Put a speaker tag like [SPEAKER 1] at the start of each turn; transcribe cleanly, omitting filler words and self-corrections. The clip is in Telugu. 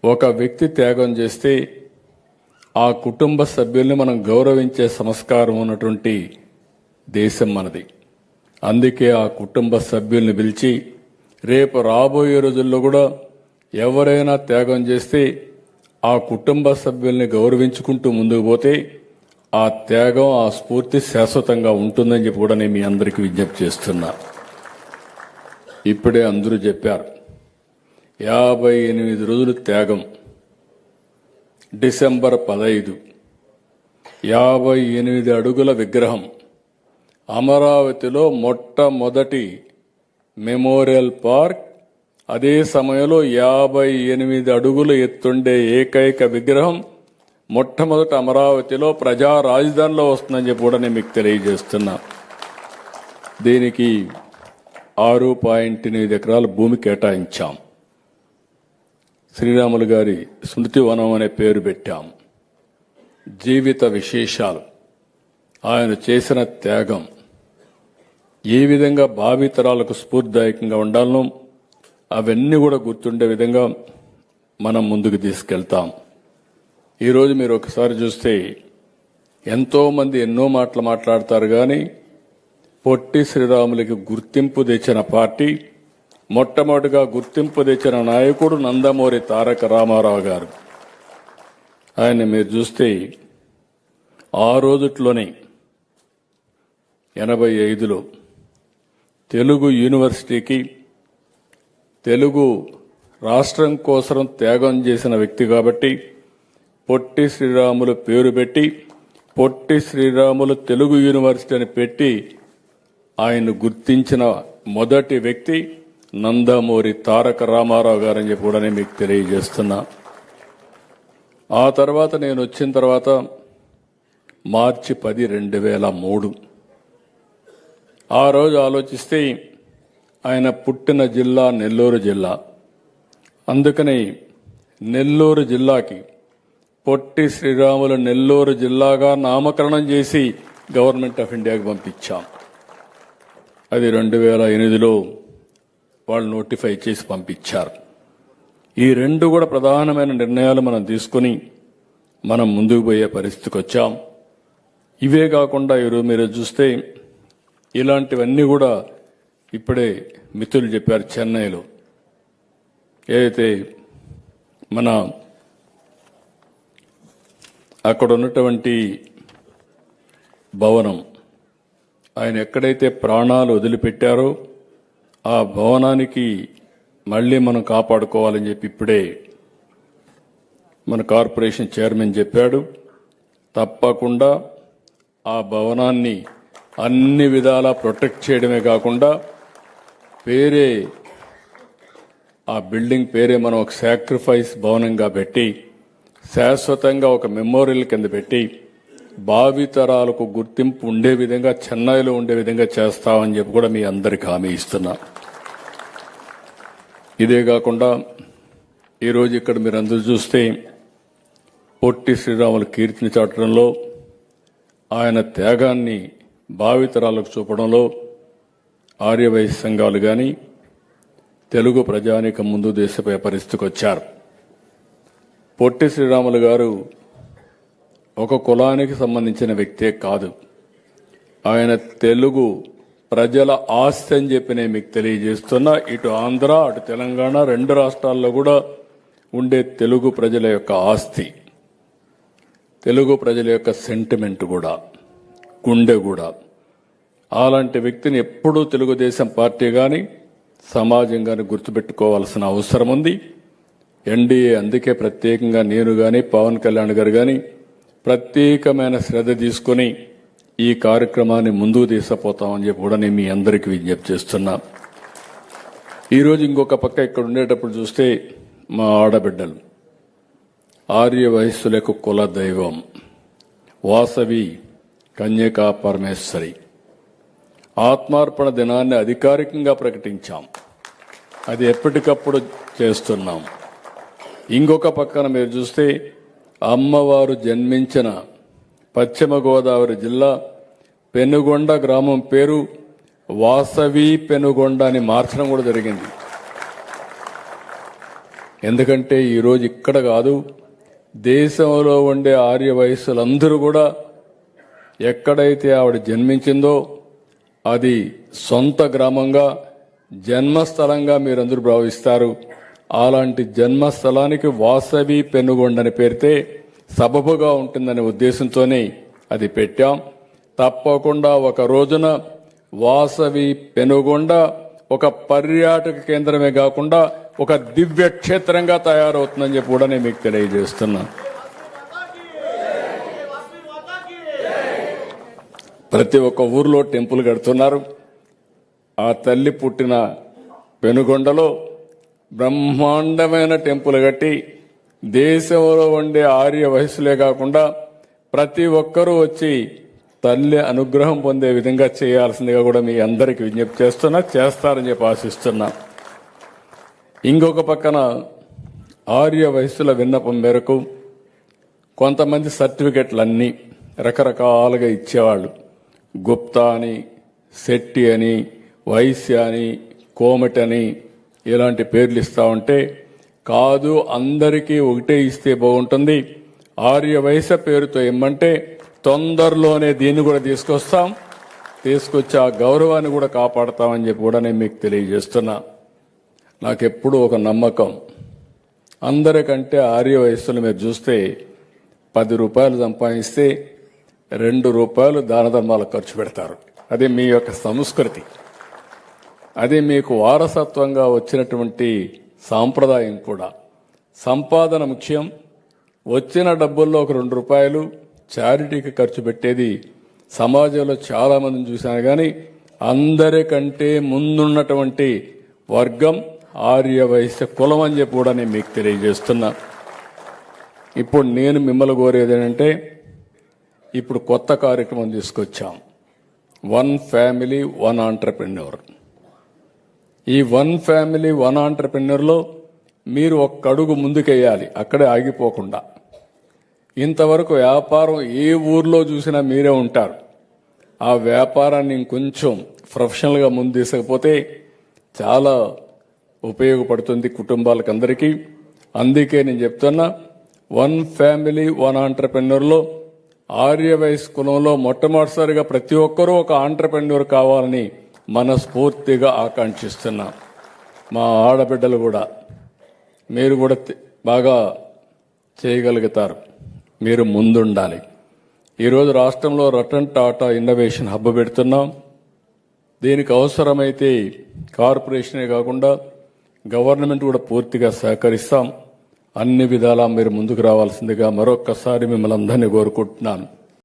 [SPEAKER 1] ఒక వ్యక్తి త్యాగం చేస్తే ఆ కుటుంబ సభ్యుల్ని మనం గౌరవించే సంస్కారం ఉన్నటువంటి దేశం మనది. అందుకే ఆ కుటుంబ సభ్యుల్ని పిలిచి రేపు రాబోయే రోజుల్లో కూడా ఎవరైనా త్యాగం చేస్తే ఆ కుటుంబ సభ్యుల్ని గౌరవించుకుంటూ ముందుకు పోతే ఆ త్యాగం, ఆ స్ఫూర్తి శాశ్వతంగా ఉంటుందని చెప్పి కూడా నేను మీ అందరికీ విజ్ఞప్తి చేస్తున్నా. ఇప్పుడే అందరూ చెప్పారు 58 రోజులు త్యాగం. డిసెంబర్ 15 58 అడుగుల విగ్రహం అమరావతిలో మొట్టమొదటి మెమోరియల్ పార్క్. అదే సమయంలో 58 అడుగులు ఎత్తుండే ఏకైక విగ్రహం మొట్టమొదటి అమరావతిలో ప్రజా రాజధానిలో వస్తుందని చెప్పి కూడా నేను మీకు తెలియజేస్తున్నా. దీనికి 6.8 ఎకరాల భూమి కేటాయించాం. శ్రీరాములు గారి స్మృతి వనం అనే పేరు పెట్టాం. జీవిత విశేషాలు, ఆయన చేసిన త్యాగం ఏ విధంగా భావితరాలకు స్ఫూర్తిదాయకంగా ఉండాలనో అవన్నీ కూడా గుర్తుండే విధంగా మనం ముందుకు తీసుకెళ్తాం. ఈరోజు మీరు ఒకసారి చూస్తే ఎంతోమంది ఎన్నో మాటలు మాట్లాడతారు, కానీ పొట్టి శ్రీరాములకి గుర్తింపు తెచ్చిన పార్టీ, మొట్టమొదటిగా గుర్తింపు తెచ్చిన నాయకుడు నందమూరి తారక రామారావు గారు. ఆయన మీరు చూస్తే ఆ రోజుట్లోనే 85లో తెలుగు యూనివర్సిటీకి, తెలుగు రాష్ట్రం కోసం త్యాగం చేసిన వ్యక్తి కాబట్టి పొట్టి శ్రీరాములు పేరు పెట్టి పొట్టి శ్రీరాములు తెలుగు యూనివర్సిటీ అని పెట్టి ఆయన గుర్తించిన మొదటి వ్యక్తి నందమూరి తారక రామారావు గారని చెప్పి కూడా మీకు తెలియజేస్తున్నా. ఆ తర్వాత నేను వచ్చిన తర్వాత మార్చి 10, 2003 ఆ రోజు ఆలోచిస్తే ఆయన పుట్టిన జిల్లా నెల్లూరు జిల్లా. అందుకని నెల్లూరు జిల్లాకి పొట్టి శ్రీరాములు నెల్లూరు జిల్లాగా నామకరణం చేసి గవర్నమెంట్ ఆఫ్ ఇండియాకి పంపించాం. అది 2008లో వాళ్ళు నోటిఫై చేసి పంపించారు. ఈ రెండు కూడా ప్రధానమైన నిర్ణయాలు మనం తీసుకుని మనం ముందుకు పోయే పరిస్థితికి వచ్చాం. ఇవే కాకుండా ఈరోజు మీరు చూస్తే ఇలాంటివన్నీ కూడా ఇప్పుడే మిత్రులు చెప్పారు. చెన్నైలో ఏదైతే మన అక్కడ ఉన్నటువంటి భవనం, ఆయన ఎక్కడైతే ప్రాణాలు వదిలిపెట్టారో ఆ భవనానికి మళ్ళీ మనం కాపాడుకోవాలని చెప్పి ఇప్పుడే మన కార్పొరేషన్ చైర్మన్ చెప్పాడు. తప్పకుండా ఆ భవనాన్ని అన్ని విధాలా ప్రొటెక్ట్ చేయడమే కాకుండా పేరే, ఆ బిల్డింగ్ పేరే మనం ఒక సాక్రిఫైస్ భవనంగా పెట్టి శాశ్వతంగా ఒక మెమోరియల్ కింద పెట్టి భావితరాలకు గుర్తింపు ఉండే విధంగా, చెన్నైలో ఉండే విధంగా చేస్తామని చెప్పి కూడా మీ అందరికీ హామీ ఇస్తున్నా. ఇదే కాకుండా ఈరోజు ఇక్కడ మీరు అందరూ చూస్తే పొట్టి శ్రీరాములు కీర్తిని చాటడంలో, ఆయన త్యాగాన్ని భావితరాలకు చూపడంలో ఆర్యవైశ్య సంఘాలు కానీ తెలుగు ప్రజానీకం ముందు దేశపై పరిస్థితికి వచ్చారు. పొట్టి శ్రీరాములు గారు ఒక కులానికి సంబంధించిన వ్యక్తే కాదు, ఆయన తెలుగు ప్రజల ఆస్తి అని చెప్పి నేను మీకు తెలియజేస్తున్నా. ఇటు ఆంధ్ర, అటు తెలంగాణ, రెండు రాష్ట్రాల్లో కూడా ఉండే తెలుగు ప్రజల యొక్క ఆస్తి, తెలుగు ప్రజల యొక్క సెంటిమెంట్ కూడా, గుండె కూడా. అలాంటి వ్యక్తిని ఎప్పుడూ తెలుగుదేశం పార్టీ కానీ సమాజం కానీ గుర్తుపెట్టుకోవాల్సిన అవసరం ఉంది. ఎన్డీఏ అందుకే ప్రత్యేకంగా నేను కానీ పవన్ కళ్యాణ్ గారు కానీ ప్రత్యేకమైన శ్రద్ధ తీసుకుని ఈ కార్యక్రమాన్ని ముందుకు తీసుకుపోతామని చెప్పి కూడా నేను మీ అందరికీ విజ్ఞప్తి చేస్తున్నా. ఈరోజు ఇంకొక పక్క ఇక్కడ ఉండేటప్పుడు చూస్తే మా ఆడబిడ్డలు ఆర్య వయస్సులకు కుల దైవం వాసవి కన్యకా పరమేశ్వరి ఆత్మార్పణ దినాన్ని అధికారికంగా ప్రకటించాం. అది ఎప్పటికప్పుడు చేస్తున్నాం. ఇంకొక పక్కన మీరు చూస్తే అమ్మవారు జన్మించిన పశ్చిమ గోదావరి జిల్లా పెనుగొండ గ్రామం పేరు వాసవి పెనుగొండ అని మార్చడం కూడా జరిగింది. ఎందుకంటే ఈరోజు ఇక్కడ కాదు, దేశంలో ఉండే ఆర్య వయస్సులందరూ కూడా ఎక్కడైతే ఆవిడ జన్మించిందో అది సొంత గ్రామంగా జన్మస్థలంగా మీరందరూ భావిస్తారు. అలాంటి జన్మస్థలానికి వాసవి పెనుగొండ అని పేరితే సబబుగా ఉంటుందనే ఉద్దేశంతోనే అది పెట్టాం. తప్పకుండా ఒక రోజున వాసవి పెనుగొండ ఒక పర్యాటక కేంద్రమే కాకుండా ఒక దివ్య క్షేత్రంగా తయారవుతుందని చెప్పి కూడా నేను మీకు తెలియజేస్తున్నాను. ప్రతి ఒక్క ఊర్లో టెంపుల్ కడుతున్నారు. ఆ తల్లి పుట్టిన పెనుగొండలో బ్రహ్మాండమైన టెంపుల్ కట్టి దేశంలో ఉండే ఆర్య వయస్సులే కాకుండా ప్రతి ఒక్కరూ వచ్చి తల్లి అనుగ్రహం పొందే విధంగా చేయాల్సిందిగా కూడా మీ అందరికీ విజ్ఞప్తి చేస్తారని చెప్పి ఆశిస్తున్నా. ఇంకొక పక్కన ఆర్య వయస్సుల విన్నపం మేరకు కొంతమంది సర్టిఫికెట్లన్నీ రకరకాలుగా ఇచ్చేవాళ్ళు. గుప్తా అని, శెట్టి అని, వైశ్య అని, కోమటి అని ఇలాంటి పేర్లు ఇస్తా ఉంటే కాదు, అందరికీ ఒకటే ఇస్తే బాగుంటుంది. ఆర్య వయస్సు పేరుతో ఇమ్మంటే తొందరలోనే దీన్ని కూడా తీసుకొచ్చి ఆ గౌరవాన్ని కూడా కాపాడతామని చెప్పి కూడా నేను మీకు తెలియజేస్తున్నా. నాకెప్పుడు ఒక నమ్మకం, అందరికంటే ఆర్య వయస్సులు మీరు చూస్తే 10 రూపాయలు సంపాదిస్తే 2 రూపాయలు దాన ధర్మాలకు ఖర్చు పెడతారు. అది మీ యొక్క సంస్కృతి, అది మీకు వారసత్వంగా వచ్చినటువంటి సాంప్రదాయం కూడా. సంపాదన ముఖ్యం. వచ్చిన డబ్బుల్లో ఒక 2 రూపాయలు చారిటీకి ఖర్చు పెట్టేది సమాజంలో చాలా మందిని చూశాను. కానీ అందరికంటే ముందున్నటువంటి వర్గం ఆర్య వైశ్య కులం అని చెప్పి కూడా నేను మీకు తెలియజేస్తున్నా. ఇప్పుడు నేను మిమ్మల్ని కోరేది ఏంటంటే, ఇప్పుడు కొత్త కార్యక్రమం తీసుకొచ్చాం, 1 ఫ్యామిలీ 1 ఆంటర్‌ప్రెన్యూర్. ఈ 1 ఫ్యామిలీ 1 ఆంటర్‌ప్రెన్యూర్లో మీరు ఒక్క అడుగు ముందుకెయ్యాలి, అక్కడే ఆగిపోకుండా. ఇంతవరకు వ్యాపారం ఏ ఊర్లో చూసినా మీరే ఉంటారు. ఆ వ్యాపారాన్ని ఇంకొంచెం ప్రొఫెషనల్గా ముందు తీసుకపోతే చాలా ఉపయోగపడుతుంది కుటుంబాలకు అందరికీ. అందుకే నేను చెప్తున్నా, 1 ఫ్యామిలీ 1 ఆంటర్‌ప్రెన్యూర్లో ఆర్య వయస్సు కులంలో మొట్టమొదటిసారిగా ప్రతి ఒక్కరూ ఒక ఆంటర్‌ప్రెన్యూర్ కావాలని మనస్ఫూర్తిగా ఆకాంక్షిస్తున్నా. మా ఆడబిడ్డలు కూడా, మీరు కూడా బాగా చేయగలుగుతారు, మీరు ముందుండాలి. ఈరోజు రాష్ట్రంలో రతన్ టాటా ఇన్నోవేషన్ హబ్ పెడుతున్నాం. దీనికి అవసరమైతే కార్పొరేషనే కాకుండా గవర్నమెంట్ కూడా పూర్తిగా సహకరిస్తాం. అన్ని విధాలా మీరు ముందుకు రావాల్సిందిగా మరొక్కసారి మిమ్మల్ని అందరినీ కోరుకుంటున్నాను.